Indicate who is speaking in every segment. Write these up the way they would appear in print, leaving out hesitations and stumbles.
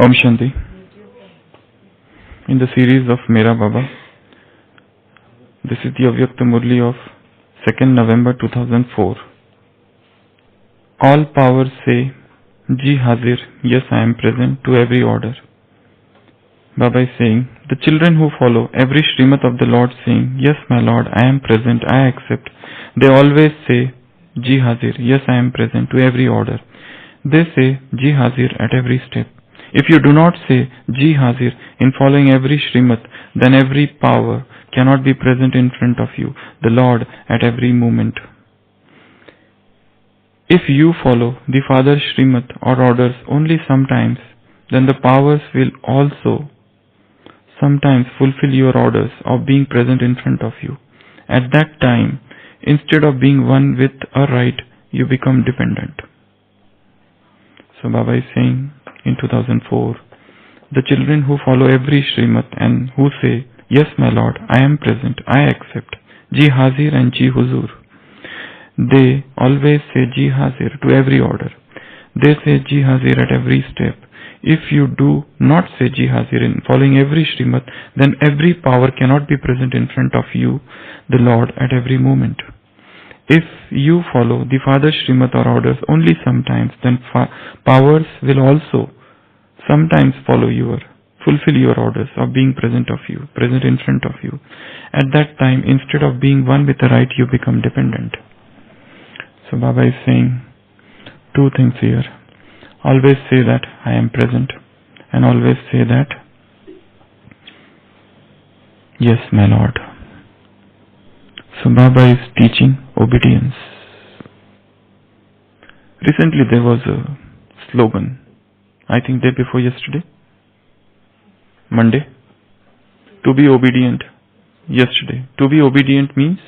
Speaker 1: Om Shanti. In the series of Mera Baba, this is the Avyakta Murli of 2nd November 2004. All powers say, Ji Hazir, yes I am present to every order. Baba is saying, the children who follow every Srimad of the Lord saying, yes my Lord, I am present, I accept. They always say, Ji Hazir, yes I am present to every order. They say, Ji Hazir at every step. If you do not say Ji Hazir in following every Srimad, then every power cannot be present in front of you, the Lord, at every moment. If you follow the Father's Srimad or orders only sometimes, then the powers will also sometimes fulfill your orders of being present in front of you. At that time, instead of being one with a right, you become dependent. So Baba is saying in 2004, the children who follow every Srimad and who say, yes my Lord, I am present, I accept, Ji Hazir and Ji Huzur. They always say Ji Hazir to every order. They say Ji Hazir at every step. If you do not say Ji Hazir in following every Srimad, then every power cannot be present in front of you, the Lord, at every moment. If you follow the Father's Srimad or orders only sometimes, then powers will also sometimes fulfill your orders of being present in front of you. At that time, instead of being one with the right, you become dependent. So Baba is saying two things here. Always say that I am present, and always say that, yes my Lord. So Baba is teaching obedience. Recently there was a slogan, I think day before yesterday, Monday, to be obedient. Yesterday, to be obedient means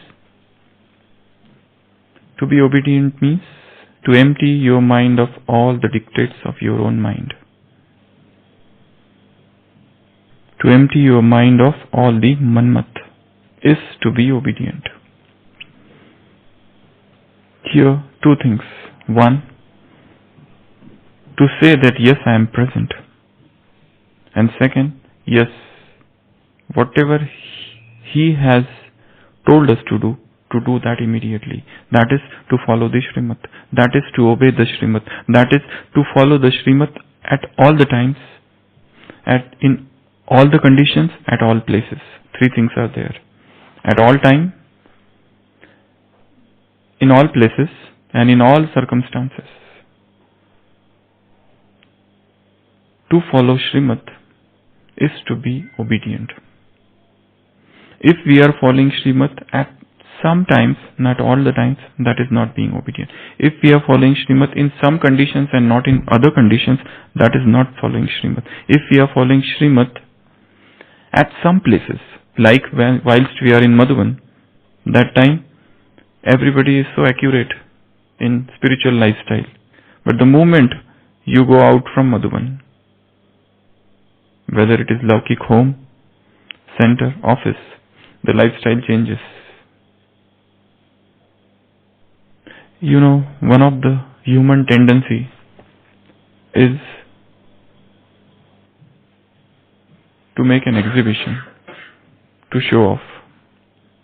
Speaker 1: to empty your mind of all the dictates of your own mind. To empty your mind of all the manmat is to be obedient. Here, two things. One, to say that yes, I am present. And second, yes, whatever He has told us to do that immediately. That is to follow the Srimad. That is to obey the Srimad. That is to follow the Srimad at all the times, in all the conditions, at all places. Three things are there. At all time, in all places, and in all circumstances. To follow Srimad is to be obedient. If we are following Srimad at some times, not all the times, that is not being obedient. If we are following Srimad in some conditions and not in other conditions, that is not following Srimad. If we are following Srimad at some places, like whilst we are in Madhuban, that time everybody is so accurate in spiritual lifestyle. But the moment you go out from Madhuban, whether it is Laukik home, center, office, the lifestyle changes. You know, one of the human tendency is to make an exhibition, to show off.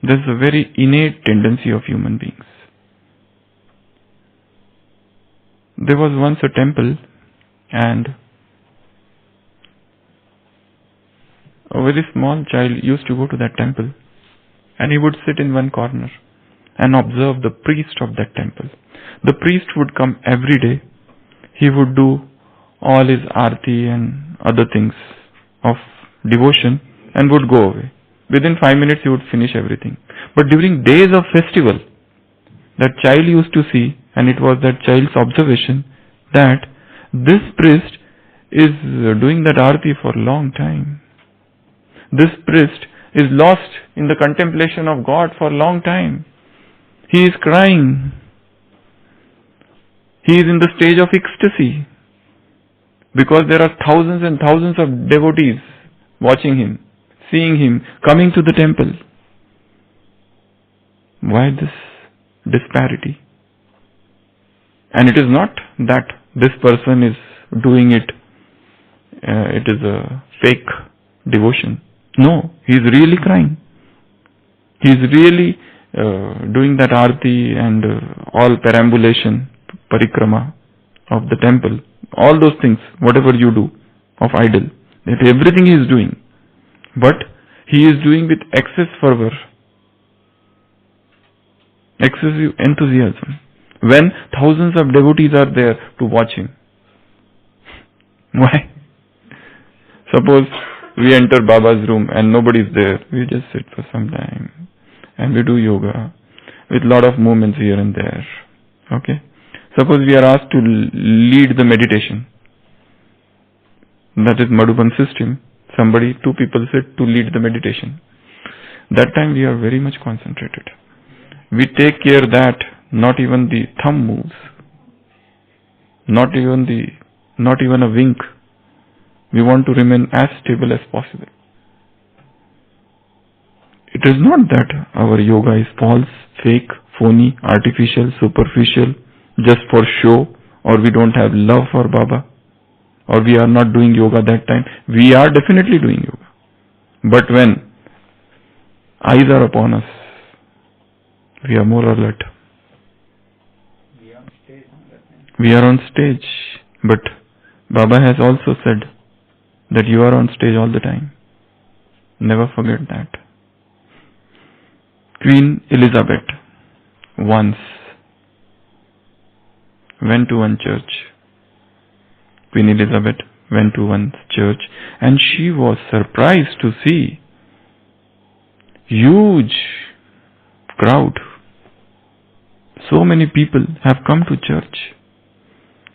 Speaker 1: This is a very innate tendency of human beings. There was once a temple, and a very small child used to go to that temple, and he would sit in one corner and observe the priest of that temple. The priest would come every day. He would do all his arti and other things of devotion and would go away. Within 5 minutes he would finish everything. But during days of festival, that child used to see, and it was that child's observation, that this priest is doing that arti for a long time. This priest is lost in the contemplation of God for a long time. He is crying. He is in the stage of ecstasy, because there are thousands and thousands of devotees watching him, seeing him, coming to the temple. Why this disparity? And it is not that this person is doing it it is a fake devotion. No, he is really crying. He is really doing that arti and all perambulation, parikrama of the temple, all those things, whatever you do of idol, that everything he is doing. But he is doing with excess fervor, excessive enthusiasm, when thousands of devotees are there to watch him. Why? Suppose we enter Baba's room and nobody is there. We just sit for some time and we do yoga with lot of movements here and there. Okay? Suppose we are asked to lead the meditation. That is Madhuban system. Two people sit to lead the meditation. That time we are very much concentrated. We take care that not even the thumb moves. Not even a wink. We want to remain as stable as possible. It is not that our yoga is false, fake, phony, artificial, superficial, just for show, or we don't have love for Baba, or we are not doing yoga that time. We are definitely doing yoga. But when eyes are upon us, we are more alert. We are on stage. But Baba has also said that you are on stage all the time. Never forget that. Queen Elizabeth once went to one church. Queen Elizabeth went to one church and she was surprised to see huge crowd. So many people have come to church.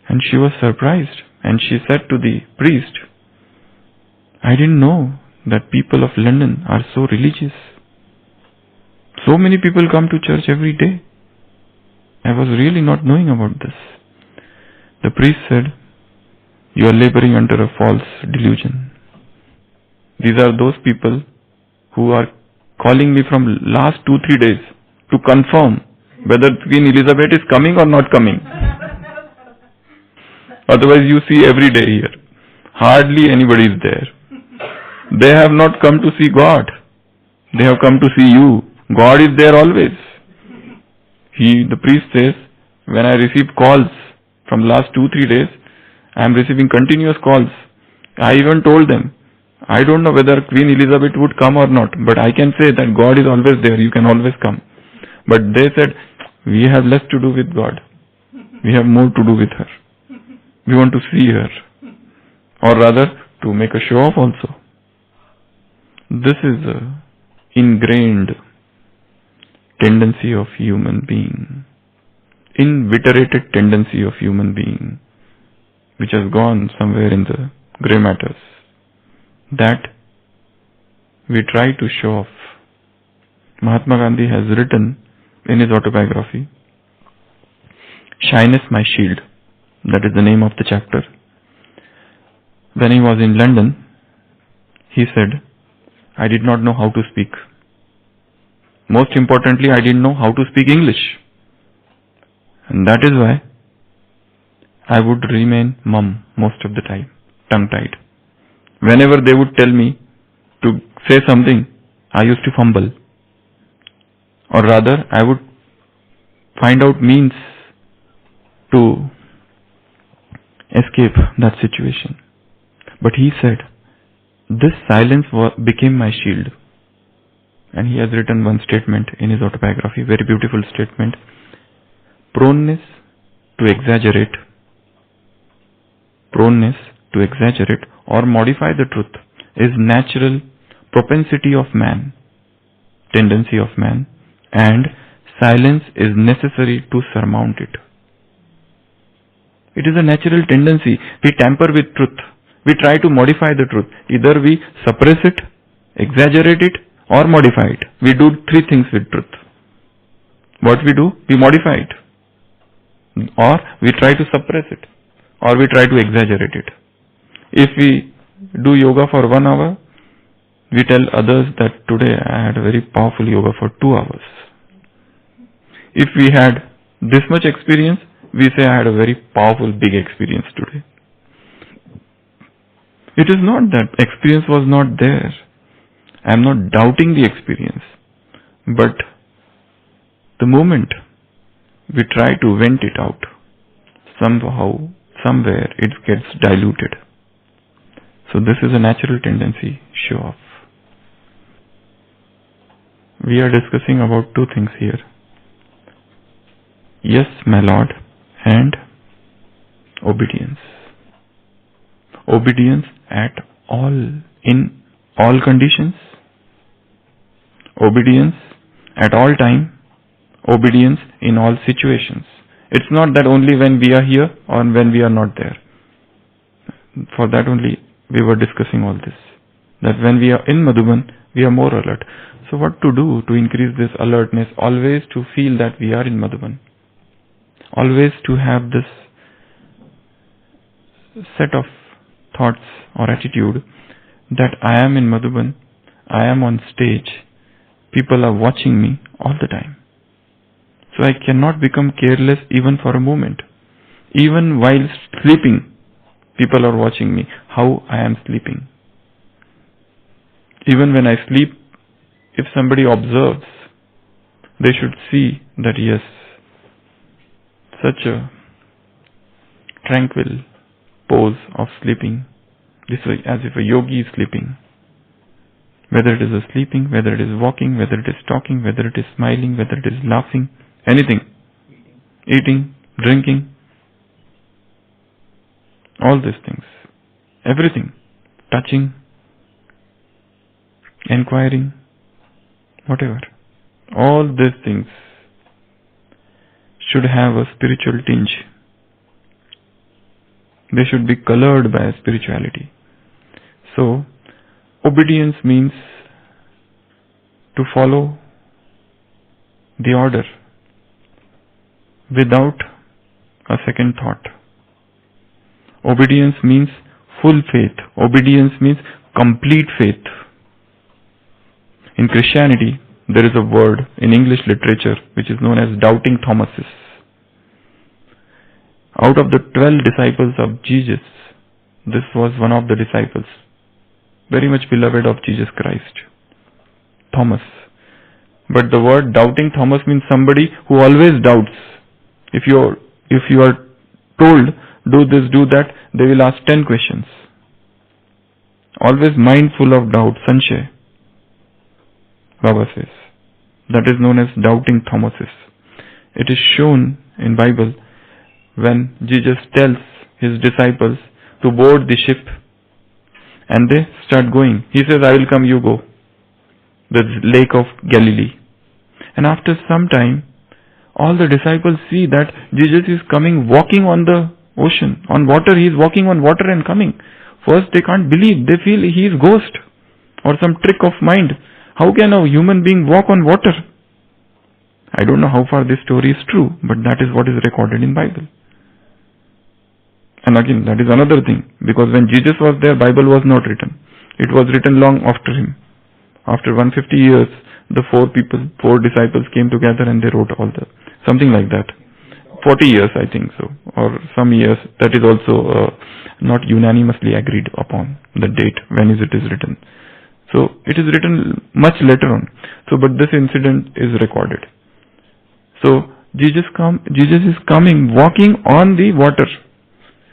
Speaker 1: And she was surprised and she said to the priest, I didn't know that people of London are so religious. So many people come to church every day. I was really not knowing about this. The priest said, you are laboring under a false delusion. These are those people who are calling me from last 2-3 days to confirm whether Queen Elizabeth is coming or not coming. Otherwise you see every day here. Hardly anybody is there. They have not come to see God. They have come to see you. God is there always. The priest says, when I receive calls from last 2-3 days, I am receiving continuous calls. I even told them, I don't know whether Queen Elizabeth would come or not, but I can say that God is always there. You can always come. But they said, we have less to do with God. We have more to do with her. We want to see her. Or rather, to make a show off also. This is a ingrained tendency of human being. Inveterated tendency of human being. Which has gone somewhere in the grey matters. That we try to show off. Mahatma Gandhi has written in his autobiography, Shyness My Shield. That is the name of the chapter. When he was in London, he said, I did not know how to speak. Most importantly, I didn't know how to speak English. And that is why I would remain mum most of the time, tongue-tied. Whenever they would tell me to say something, I used to fumble. Or rather, I would find out means to escape that situation. But he said, this silence became my shield. And he has written one statement in his autobiography, very beautiful statement. Proneness to exaggerate or modify the truth is natural propensity of man, tendency of man, and silence is necessary to surmount it. It is a natural tendency. We tamper with truth. We try to modify the truth. Either we suppress it, exaggerate it, or modify it. We do 3 things with truth. What we do? We modify it. Or we try to suppress it. Or we try to exaggerate it. If we do yoga for 1 hour, we tell others that today I had a very powerful yoga for 2 hours. If we had this much experience, we say I had a very powerful big experience today. It is not that experience was not there. I am not doubting the experience. But the moment we try to vent it out, somehow, somewhere it gets diluted. So this is a natural tendency, show off. We are discussing about two things here. Yes, my Lord, and obedience. Obedience at all, in all conditions. Obedience at all time. Obedience in all situations. It's not that only when we are here or when we are not there. For that only we were discussing all this. That when we are in Madhuban, we are more alert. So what to do to increase this alertness? Always to feel that we are in Madhuban. Always to have this set of thoughts or attitude that I am in Madhuban, I am on stage, people are watching me all the time. So I cannot become careless even for a moment. Even while sleeping, people are watching me, how I am sleeping. Even when I sleep, if somebody observes, they should see that yes, such a tranquil pose of sleeping, this is as if a yogi is sleeping. Whether it is a sleeping, whether it is walking, whether it is talking, whether it is smiling, whether it is laughing, anything, eating, drinking, all these things, everything, touching, inquiring, whatever, all these things should have a spiritual tinge. They should be colored by spirituality. So, obedience means to follow the order without a second thought. Obedience means full faith. Obedience means complete faith. In Christianity, there is a word in English literature which is known as doubting Thomases. Out of the 12 disciples of Jesus, this was one of the disciples, very much beloved of Jesus Christ, Thomas. But the word doubting Thomas means somebody who always doubts. If you are told, do this, do that, they will ask 10 questions. Always mindful of doubt, Sanshay, Baba says. That is known as doubting Thomases. It is shown in Bible when Jesus tells his disciples to board the ship and they start going. He says, I will come, you go. The lake of Galilee. And after some time, all the disciples see that Jesus is coming, walking on the ocean, on water. He is walking on water and coming. First they can't believe. They feel he is ghost or some trick of mind. How can a human being walk on water? I don't know how far this story is true, but that is what is recorded in Bible. And again, that is another thing, because when Jesus was there, Bible was not written. It was written long after him. After 150 years, the four disciples came together and they wrote all the, something like that. 40 years, I think so, or some years. That is also not unanimously agreed upon, the date, when it is written. So, it is written much later on. So, but this incident is recorded. So, Jesus is coming, walking on the water.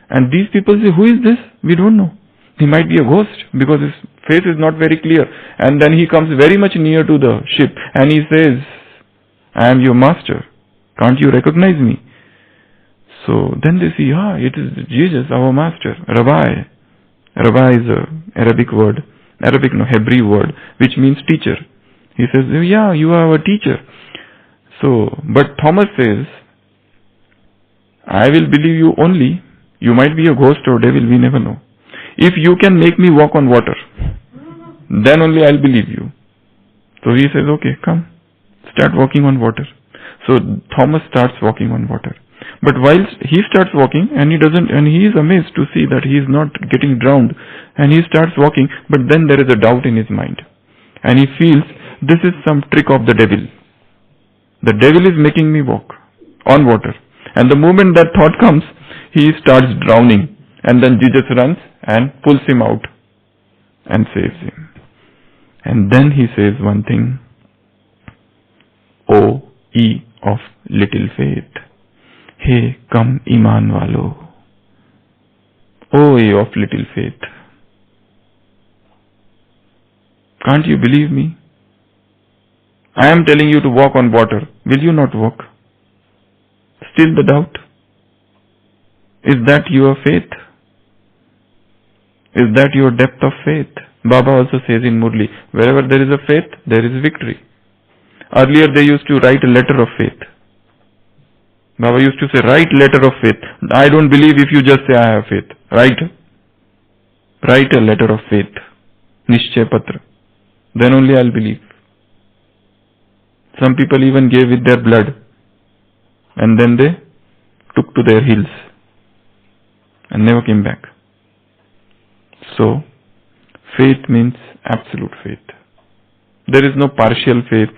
Speaker 1: And these people say, who is this? We don't know. He might be a ghost because his face is not very clear. And then he comes very much near to the ship and he says, I am your master. Can't you recognize me? So then they see, it is Jesus, our master, Rabbi. Rabbi is an Arabic word. Hebrew word, which means teacher. He says, yeah, you are our teacher. So, but Thomas says, I will believe you only. You might be a ghost or devil, we never know. If you can make me walk on water, then only I'll believe you. So he says, okay, come, start walking on water. So Thomas starts walking on water. But while he starts walking, and he is amazed to see that he is not getting drowned, and he starts walking, but then there is a doubt in his mind. And he feels, this is some trick of the devil. The devil is making me walk on water. And the moment that thought comes, he starts drowning. And then Jesus runs and pulls him out and saves him. And then he says one thing, O ye of little faith, hey come iman walo. O ye of little faith. Can't you believe me? I am telling you to walk on water. Will you not walk? Still the doubt? Is that your faith? Is that your depth of faith? Baba also says in Murli, wherever there is a faith, there is victory. Earlier they used to write a letter of faith. Baba used to say, write letter of faith. I don't believe if you just say I have faith. Write a letter of faith. Nishchay Patra. Then only I'll believe. Some people even gave with their blood. And then they took to their heels. And never came back. So, faith means absolute faith. There is no partial faith.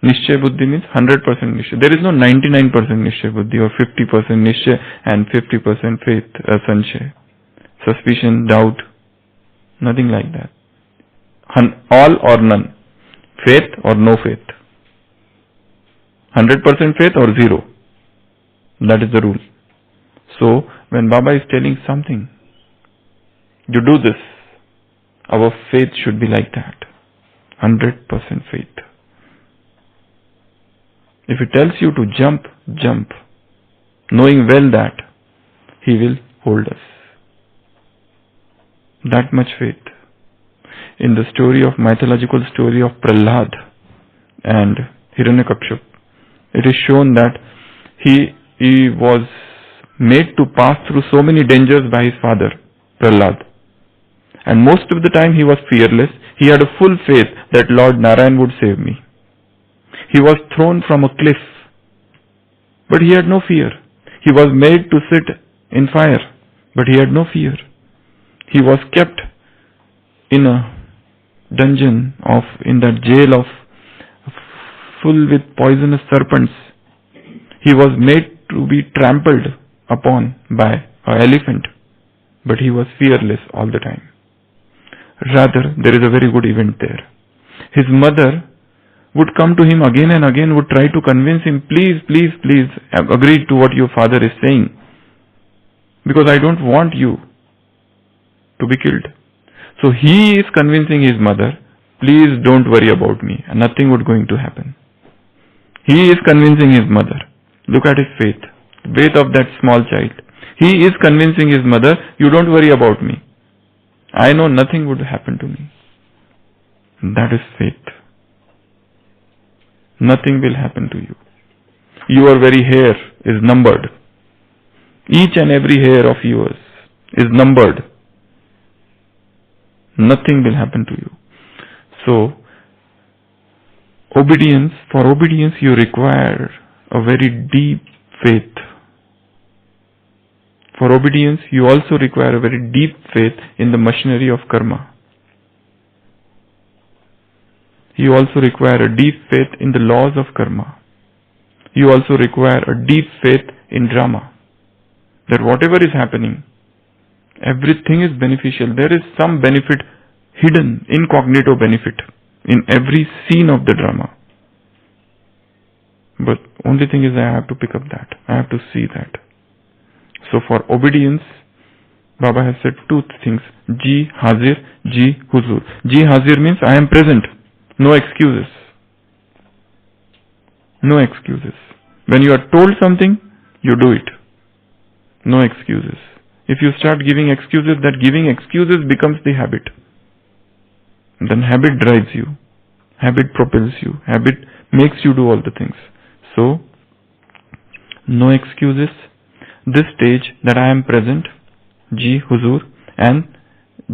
Speaker 1: Nishchay Buddhi means 100% Nishchay. There is no 99% Nishchay Buddhi or 50% Nishchay and 50% faith, Sanchay. Suspicion, doubt, nothing like that. All or none. Faith or no faith. 100% faith or zero. That is the rule. So, when Baba is telling something, you do this, our faith should be like that. 100% faith. If he tells you to jump, jump, knowing well that he will hold us. That much faith. In the mythological story of Prahlad and Hiranyakashipu, it is shown that he was made to pass through so many dangers by his father, Prahlad. And most of the time he was fearless. He had a full faith that Lord Narayan would save me. He was thrown from a cliff, but he had no fear. He was made to sit in fire, but he had no fear. He was kept in a dungeon in that jail full with poisonous serpents. He was made to be trampled upon by an elephant, but he was fearless all the time. Rather, there is a very good event there. His mother would come to him again and again, would try to convince him, please, please, please, agree to what your father is saying, because I don't want you to be killed. So he is convincing his mother, please don't worry about me, and nothing would going to happen. He is convincing his mother. Look at his faith, faith of that small child. He is convincing his mother, you don't worry about me. I know nothing would happen to me. That is faith. Nothing will happen to you. Your very hair is numbered. Each and every hair of yours is numbered. Nothing will happen to you. So, for obedience you require a very deep faith. For obedience you also require a very deep faith in the machinery of karma. You also require a deep faith in the laws of karma. You also require a deep faith in drama. That whatever is happening, everything is beneficial. There is some benefit, hidden, incognito benefit in every scene of the drama. But only thing is I have to pick up that. I have to see that. So for obedience, Baba has said two things. Ji Hazir, Ji Huzur. Ji Hazir means I am present. No excuses. No excuses. When you are told something, you do it. No excuses. If you start giving excuses, that giving excuses becomes the habit. And then habit drives you. Habit propels you. Habit makes you do all the things. So, no excuses. This stage that I am present, Ji Huzur and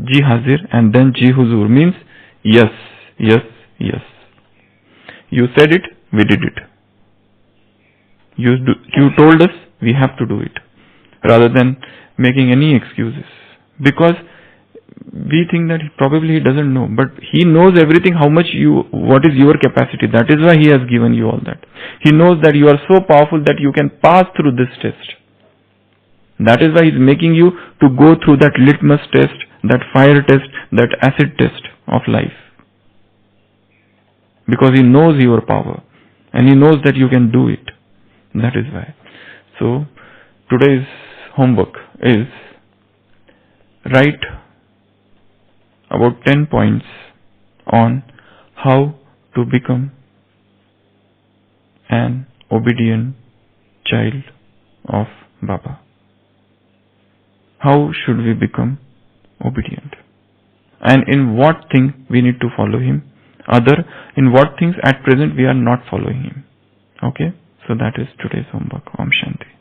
Speaker 1: Ji Hazir and then Ji Huzur means yes, yes, yes. You said it, we did it. You told us, we have to do it. Rather than making any excuses. Because we think that probably he doesn't know. But he knows everything, what is your capacity. That is why he has given you all that. He knows that you are so powerful that you can pass through this test. That is why He is making you to go through that litmus test, that fire test, that acid test of life. Because He knows your power and He knows that you can do it. That is why. So, today's homework is write about 10 points on how to become an obedient child of Baba. How should we become obedient? And in what thing we need to follow Him? In what things at present we are not following Him. Okay? So that is today's homework. Om Shanti.